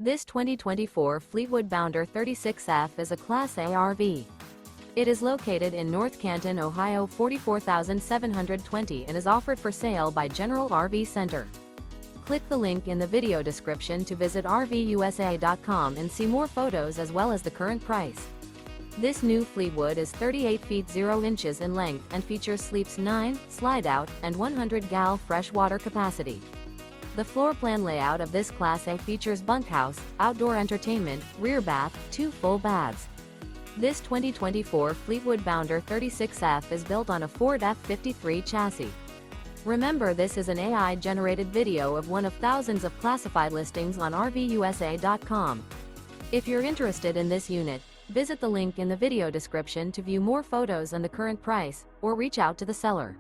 This 2024 Fleetwood Bounder 36F is a Class A RV. It is located in North Canton, Ohio 44720 and is offered for sale by General RV Center. Click the link in the video description to visit RVUSA.com and see more photos as well as the current price. This new Fleetwood is 38 feet 0 inches in length and features sleeps 9, slide-out, and 100 gal fresh water capacity. The floor plan layout of this Class A features bunkhouse, outdoor entertainment, rear bath, 2 full baths. This 2024 Fleetwood Bounder 36F is built on a Ford F-53 chassis. Remember, this is an AI-generated video of one of thousands of classified listings on RVUSA.com. If you're interested in this unit, visit the link in the video description to view more photos and the current price, or reach out to the seller.